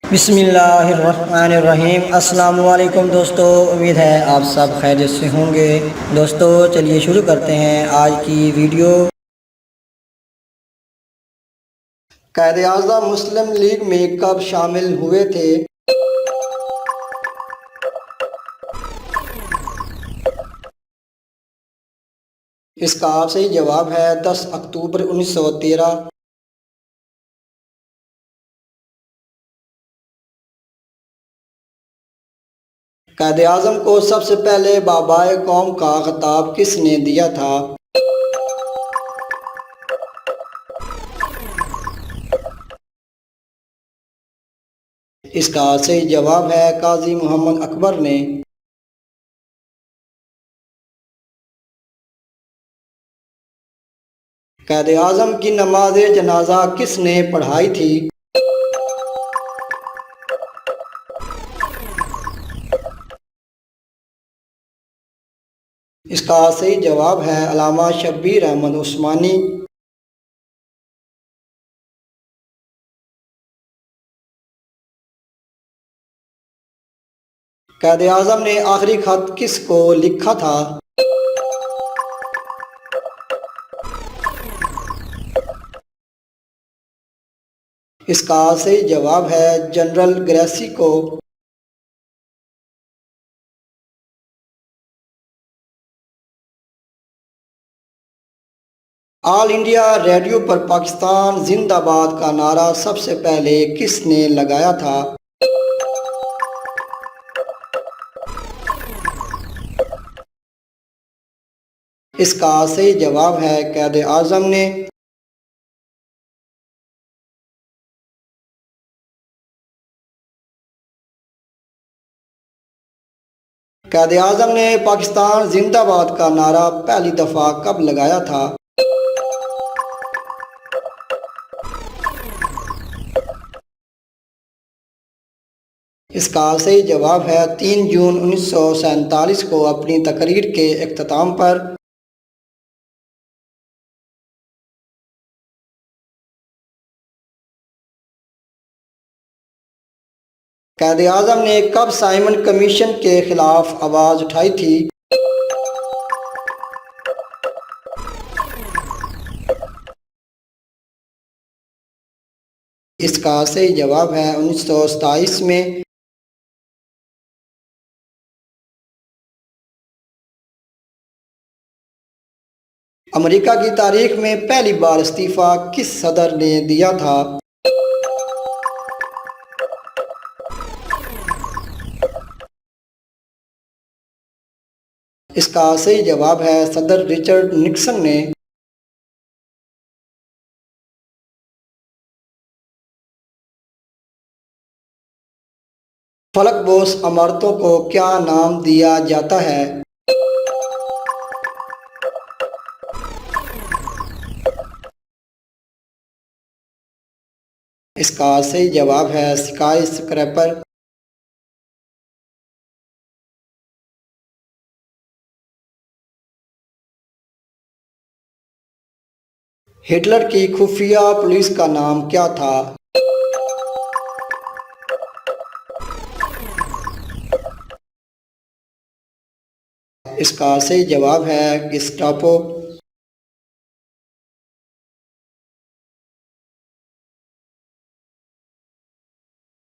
बिस्मिल्लाहिर्रहमानिर्रहीम। अस्सलाम वालेकुम दोस्तों, उम्मीद है आप सब खैरियत से होंगे। दोस्तों चलिए शुरू करते हैं आज की वीडियो। कायदे आज़म मुस्लिम लीग में कब शामिल हुए थे? इसका सही जवाब है 10 अक्टूबर 1913। कायदे आज़म को सबसे पहले बाबाए कौम का खिताब किसने दिया था? इसका सही जवाब है काजी मोहम्मद अकबर ने। कायदे आज़म की नमाज जनाजा किसने पढ़ाई थी? इसका सही जवाब है अल्लामा शब्बीर अहमद उस्मानी। कायदे आज़म ने आखिरी खत किसको लिखा था? इसका सही जवाब है जनरल ग्रेसी को। ऑल इंडिया रेडियो पर पाकिस्तान जिंदाबाद का नारा सबसे पहले किसने लगाया था? इसका सही जवाब है कायदे आज़म ने। कायदे आज़म ने पाकिस्तान जिंदाबाद का नारा पहली दफ़ा कब लगाया था? इसका सही जवाब है 3 जून 1947 को अपनी तकरीर के इख्तिताम पर। कायदे आज़म ने कब साइमन कमीशन के खिलाफ आवाज़ उठाई थी? इसका सही जवाब है 1927 में। अमेरिका की तारीख में पहली बार इस्तीफ़ा किस सदर ने दिया था? इसका सही जवाब है सदर रिचर्ड निक्सन ने। फलकबोस इमारतों को क्या नाम दिया जाता है? इसका सही जवाब है स्काई स्क्रैपर। हिटलर की खुफिया पुलिस का नाम क्या था? इसका सही जवाब है गेस्टापो।